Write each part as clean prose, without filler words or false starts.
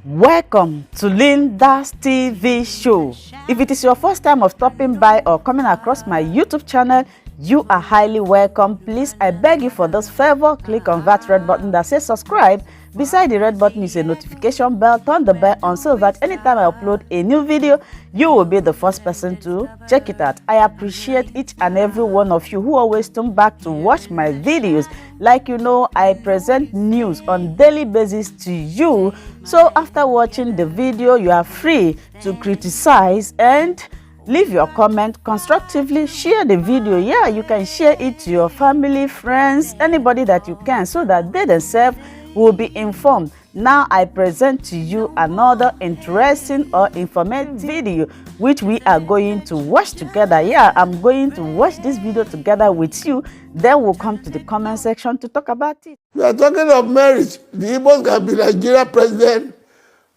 Welcome to Linda's TV show. If it is your first time of stopping by or coming across my YouTube channel, you are highly welcome. Please, I beg you for this favor, click on that red button that says subscribe. Beside the red button is a notification bell. Turn the bell on so that anytime I upload a new video, you will be the first person to check it out. I appreciate each and every one of you who always come back to watch my videos. Like you know, I present news on daily basis to you. So after watching the video, you are free to criticize and leave your comment constructively. Share the video. Yeah, you can share it to your family, friends, anybody that you can, so that they themselves will be informed. Now I present to you another interesting or informative video which we are going to watch together. Yeah, I'm going to watch this video together with you. Then we'll come to the comment section to talk about it. We are talking of marriage. The Igbos can be Nigeria president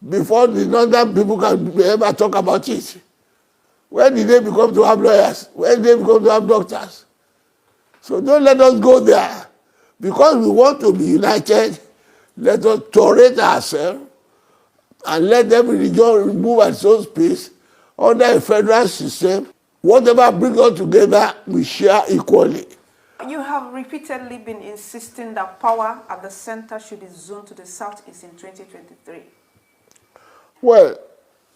before the northern people can ever talk about it. When did they become to have lawyers? When did they become to have doctors? So don't let us go there. Because we want to be united, let us tolerate ourselves and let every region move at its own pace under a federal system. Whatever brings us together, we share equally. You have repeatedly been insisting that power at the center should be zoned to the southeast in 2023. Well,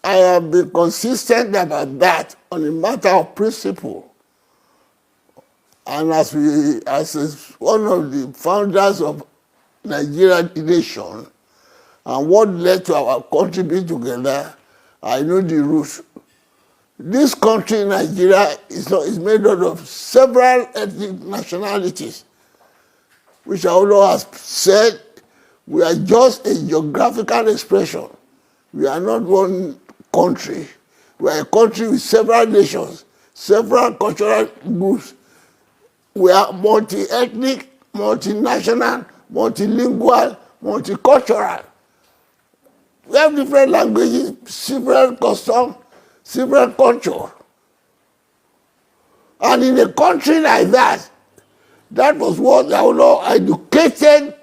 I have been consistent about that on a matter of principle. And as one of the founders of Nigeria nation, and what led to our country being together, I know the roots. This country, Nigeria, is made up of several ethnic nationalities, which our Lord has said, we are just a geographical expression. We are not one country. We are a country with several nations, several cultural groups. We are multi-ethnic, multinational, multilingual, multicultural. We have different languages, several customs, several culture. And in a country like that, that was what our Lord educated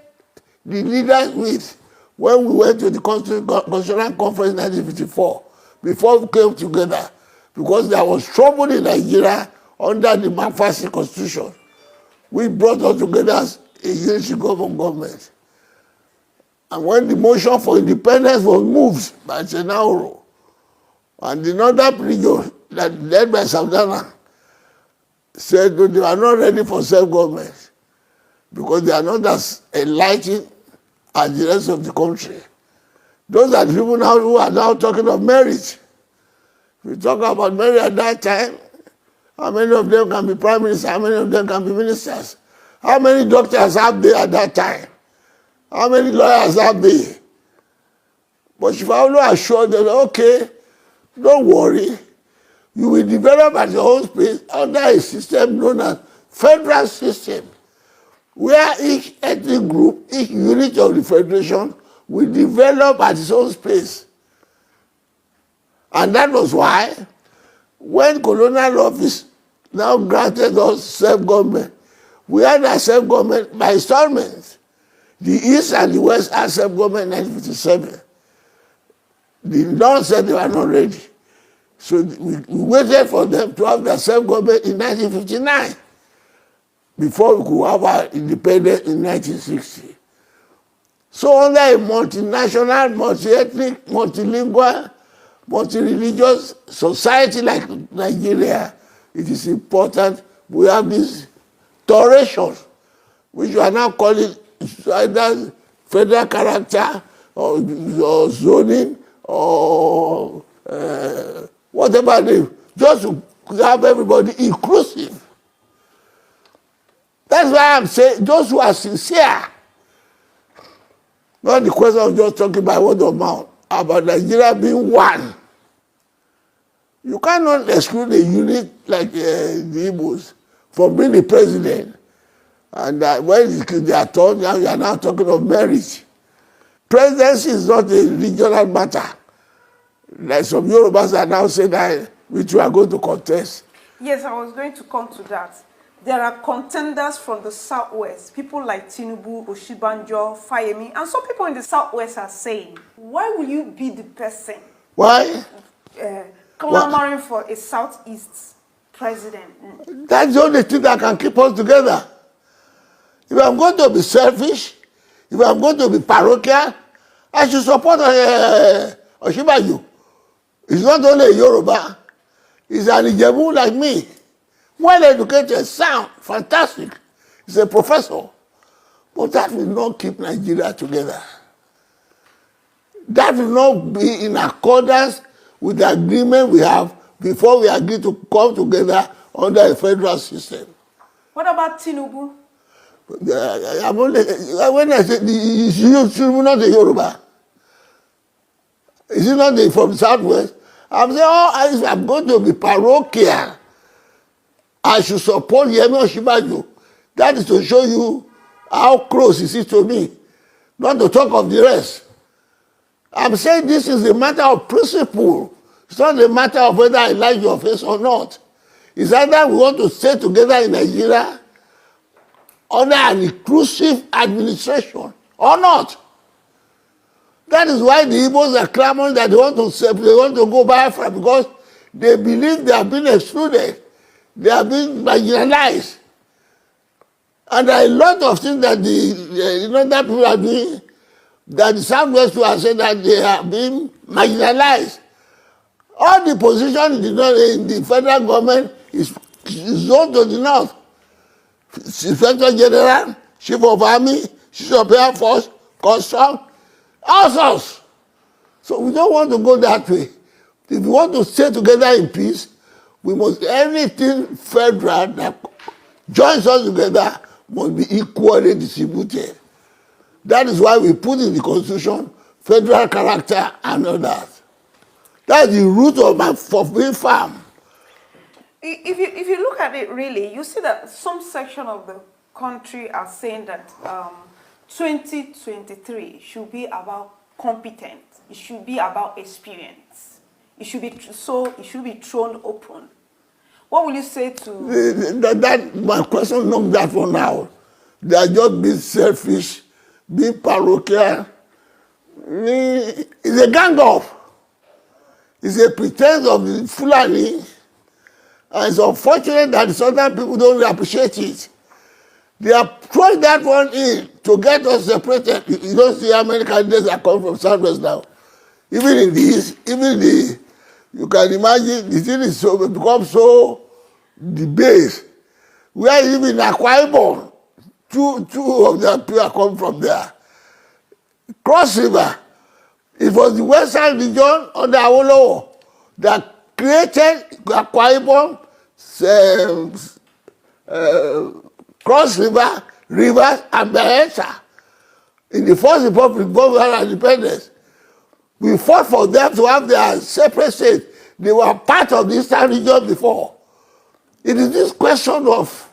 the leaders with when we went to the Constitutional Conference in 1954, before we came together, because there was trouble in Nigeria under the McPherson Constitution. We brought us together as a unity government. And when the motion for independence was moved by Senauro, and the northern region that led by Savannah said that they are not ready for self-government because they are not as enlightened as the rest of the country. Those are the people now who are now talking of marriage. We talk about marriage at that time. How many of them can be prime ministers? How many of them can be ministers? How many doctors have they at that time? How many lawyers have they? But Shifaulo assured them, okay, don't worry. You will develop at your own space under a system known as federal system, where each ethnic group, each unit of the federation will develop at its own space. And that was why, when colonial office now granted us self-government, we had a self-government by installments. The East and the West had self-government in 1957. The North said they were not ready. So we waited for them to have their self-government in 1959 before we could have our independence in 1960. So under a multinational, multi-ethnic, multilingual, multi-religious society like Nigeria, it is important we have this toleration, which you are now calling either federal character or zoning or whatever name, just to have everybody inclusive. That's why I'm saying those who are sincere, not the question of just talking by word of mouth, about Nigeria being one. You cannot exclude a unit like the Igbos from being the president. And when they are told, now you are now talking of marriage. Presidency is not a regional matter. Like some Yorubas are now saying that which we are going to contest. Yes, I was going to come to that. there are contenders from the Southwest, people like Tinubu, Oshibanjo, Fayemi, and some people in the Southwest are saying, why will you be the person Why? clamoring for a Southeast president? That's the only thing that can keep us together. If I'm going to be selfish, if I'm going to be parochial, I should support Oshibanjo. He's not only a Yoruba, he's an Ijebu like me. Well educated, sound, fantastic. He's a professor. But that will not keep Nigeria together. That will not be in accordance with the agreement we have before we agree to come together under a federal system. What about Tinubu? I'm only, when I say, is Tinubu not a Yoruba? Is he not from the Southwest? I'm saying, oh, I'm going to be parochial. I should support Yemi Oshibanjo. That is to show you how close is he to me. Not to talk of the rest. I'm saying this is a matter of principle. It's not a matter of whether I like your face or not. It's either we want to stay together in Nigeria under an inclusive administration or not. That is why the Igbos are clamoring that they want to go Biafra, because they believe they have been excluded. They have been marginalized. And there are a lot of things that that people are doing, that the Southwest are saying that they have been marginalized. All the positions in the federal government is zoned to the north. Inspector General, Chief of Army, Chief of Air Force, Custom, all sorts. So we don't want to go that way. If we want to stay together in peace, we must, anything federal that joins us together must be equally distributed. That is why we put in the Constitution federal character and all that. That's the root of being firm. If you look at it really, you see that some section of the country are saying that 2023 should be about competence. It should be about experience. It should be thrown open. What will you say to my question, not that for now. They are just being selfish, being parochial. It's a gang up. It's a pretense of the Fulani. And it's unfortunate that the southern people don't appreciate it. They are throwing that one in to get us separated. You don't see how many candidates are coming from Southwest now. Even in the East, you can imagine the thing is become so debased. Where even in Akwa Ibom, two of the people are coming from there. Cross River, it was the western region under Awolowo that created Akwa Ibom, Cross River, Rivers, and Bayelsa. In the First Republic, before independence, we fought for them to have their separate states. They were part of the Eastern region before. It is this question of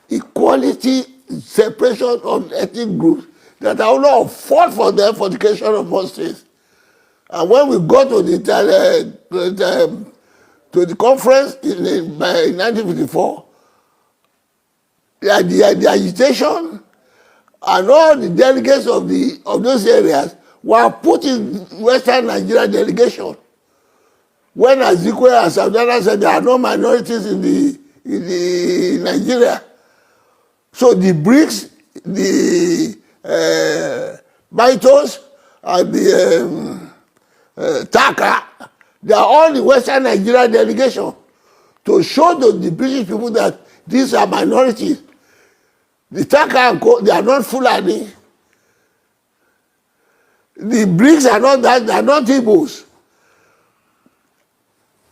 equality, separation of ethnic groups that I will fought for them for the creation of one state. And when we got to the conference in 1954, the agitation and all the delegates of those areas were put in Western Nigeria delegation. When Azikwe and Saudana said there are no minorities in Nigeria. So the BRICS, the Baitos, and the Taka, they are all the Western Nigeria delegation to show to the British people that these are minorities. The Taka, they are not Fulani. The BRICS are not that, they are not Igbos.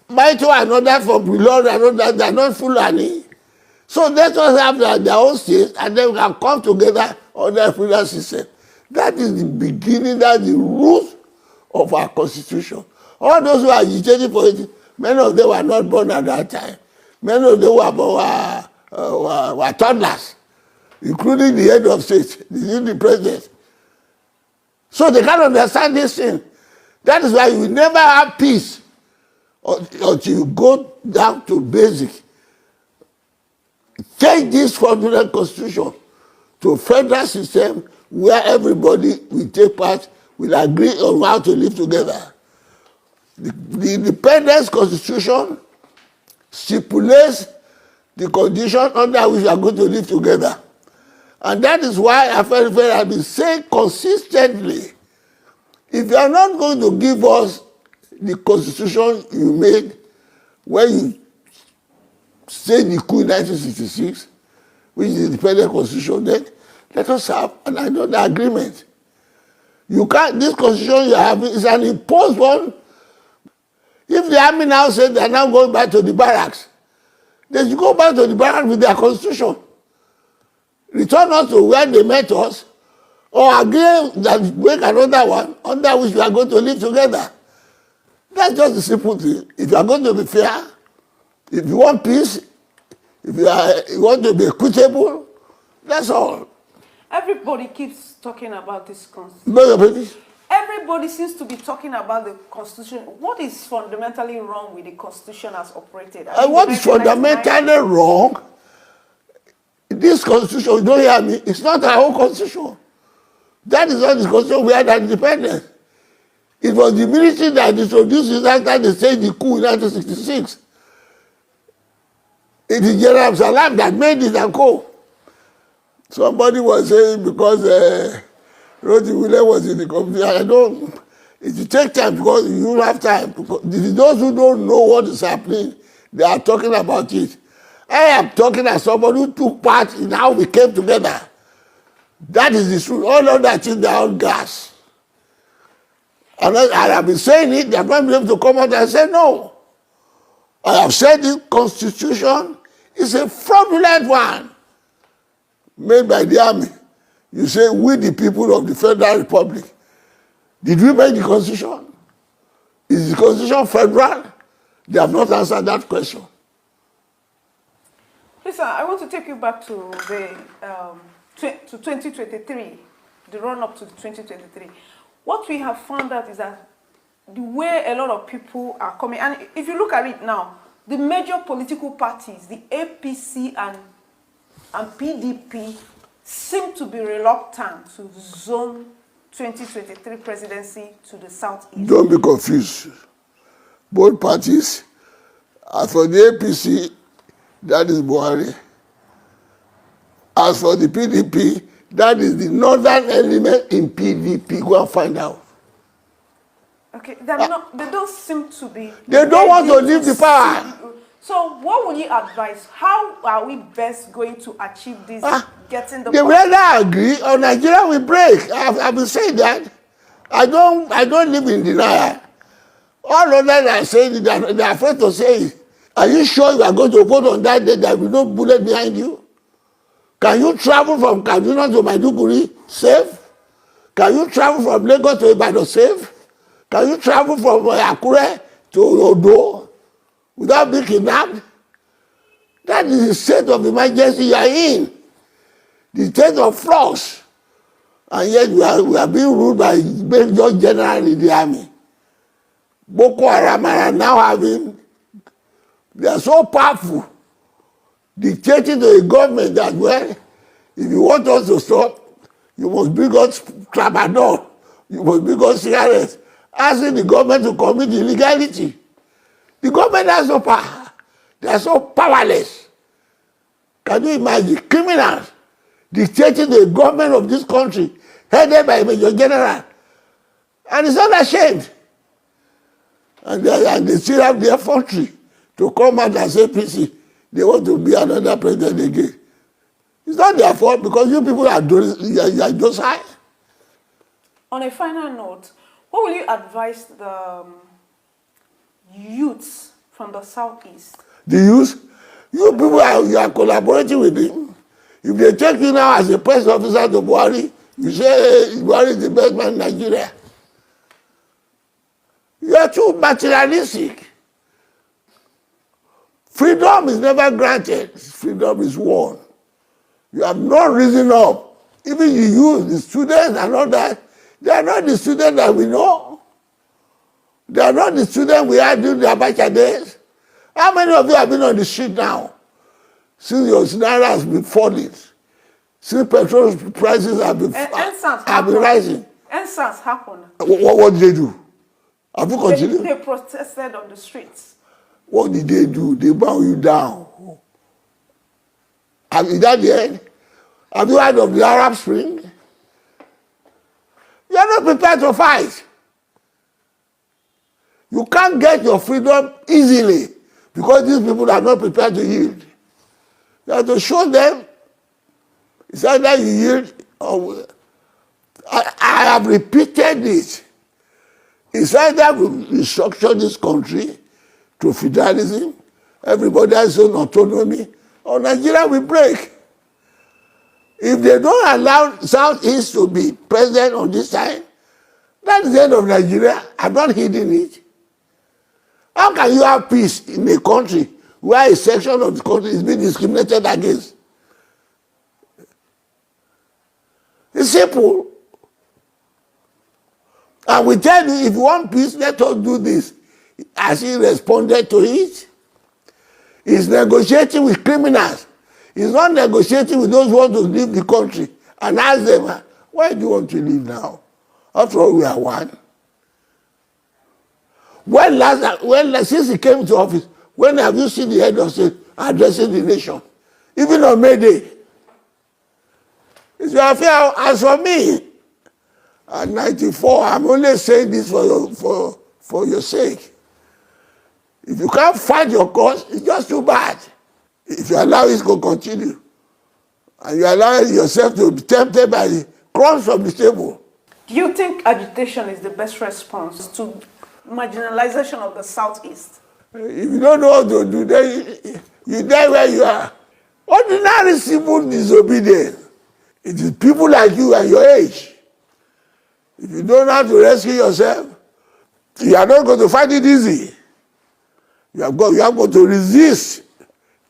Baito are not that from below, they are not Fulani. So let us have their own states and then we can come together under a federal system. That is the beginning, that's the root of our constitution. All those who are agitating for it, many of them were not born at that time. Many of them were toddlers, including the head of state, the president. So they can't understand this thing. That is why you will never have peace until you go down to basic. change this fraudulent constitution to a federal system where everybody will take part, will agree on how to live together. The independence constitution stipulates the condition under which we are going to live together. And that is why I have been saying consistently, if you are not going to give us the constitution you made when you say the coup in 1966, which is the independent constitution, then let us have another agreement. You can't, this constitution you have is an imposed one. If the army now said they are now going back to the barracks, they should go back to the barracks with their constitution. Return us to where they met us, or agree that make another one under which we are going to live together. That's just the simple thing. If you are going to be fair, if you want peace, if you want to be equitable, that's all. Everybody keeps talking about this constitution. No, baby. Everybody seems to be talking about the constitution. What is fundamentally wrong with the constitution as operated? And what is fundamentally wrong? This constitution, you don't hear me, it's not our own constitution. That is not the constitution we had at independence. It was the military that introduced it after they staged the coup in 1966. It is General Salam that made it and co. Somebody was saying because Roti Wille was in the company, I don't, it will take time because you don't have time. Those who don't know what is happening, they are talking about it. I am talking as somebody who took part in how we came together. That is the truth. All of that is their own gas. And I have been saying it, they have not been able to come out and say no. I have said this constitution is a fraudulent one made by the army. You say, we the people of the Federal Republic. Did we make the constitution? Is the constitution federal? They have not answered that question. Listen, I want to take you back to the to 2023, the run-up to 2023. What we have found out is that the way a lot of people are coming, and if you look at it now, the major political parties, the APC and PDP, seem to be reluctant to zone 2023 presidency to the southeast. Don't be confused. Both parties, as for the APC, that is Buhari. As for the PDP, that is the northern element in PDP. Go and find out. Okay, they don't seem to be. They don't want to leave the power. So what would you advise? How are we best going to achieve this, getting the They rather agree or Nigeria will break. I've been saying that. I don't live in denial. All of them are saying it, they're afraid to say it. Are you sure you are going to vote on that day that will no bullet behind you? Can you travel from Kaduna to Maiduguri safe? Can you travel from Lagos to Ibadan safe? Can you travel from Akure to Odo without being kidnapped? That is the state of emergency you are in. The state of flux. And yet we are being ruled by Major General in the army. Boko Haram are now having, they are so powerful, dictating to the government that, well, if you want us to stop, you must bring us tramadol, you must bring us cigarettes, asking the government to commit illegality. The government has no power. They are so powerless. Can you imagine? Criminals dictating the government of this country, headed by a Major General. And it's not ashamed. And they still have their country to come out and say, PC, they want to be another president again. It's not their fault because you people are docile. On a final note, what will you advise the youths from the southeast? The youth? You people you are collaborating with him. If they take you now as a press officer to Buhari, you say, hey, Buhari is the best man in Nigeria. You are too materialistic. Freedom is never granted. Freedom is won. You have not risen up. Even you use the students and all that. They are not the students that we know. They are not the students we had during the Abacha days. How many of you have been on the street now? since your naira has been falling, since petrol prices have been rising. NSAS happened. What did they do? Have you continued? They protested on the streets. What did they do? They bow you down. Is that the end? Have you heard of the Arab Spring? You are not prepared to fight. You can't get your freedom easily because these people are not prepared to yield. You have to show them. It's either you yield or... I have repeated it. It's either we restructure this country to federalism, everybody has own autonomy, or Nigeria will break. If they don't allow Southeast to be president on this time, that's the end of Nigeria. I'm not hiding it. How can you have peace in a country where a section of the country is being discriminated against? It's simple. And we tell you, if you want peace, let us do this. Has he responded to it? He's negotiating with criminals. He's not negotiating with those who want to leave the country and ask them, why do you want to leave now? After all, we are one. Since he came to office, when have you seen the head of state addressing the nation? Even on May Day. It's your affair. As for me, at 94, I'm only saying this for your sake. If you can't fight your cause, it's just too bad. If you allow it to continue, and you allow yourself to be tempted by the crumbs from the table. Do you think agitation is the best response to marginalization of the Southeast? If you don't know what to do, then you die where you are. Ordinary civil disobedience. It is people like you and your age. If you don't have to rescue yourself, you are not going to find it easy. You have got to resist.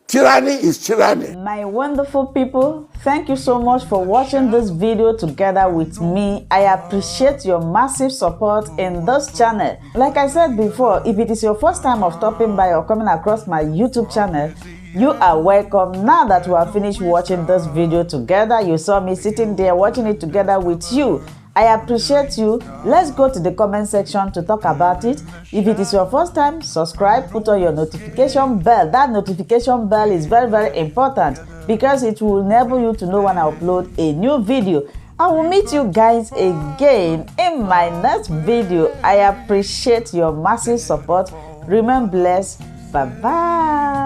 Tyranny is tyranny. My wonderful people, thank you so much for watching this video together with me. I appreciate your massive support in this channel. Like I said before, if it is your first time of stopping by or coming across my YouTube channel, you are welcome. Now that we have finished watching this video together, you saw me sitting there watching it together with you. I appreciate you. Let's go to the comment section to talk about it. If it is your first time, subscribe, put on your notification bell. That notification bell is very, very important because it will enable you to know when I upload a new video. I will meet you guys again in my next video. I appreciate your massive support. Remain blessed. Bye-bye.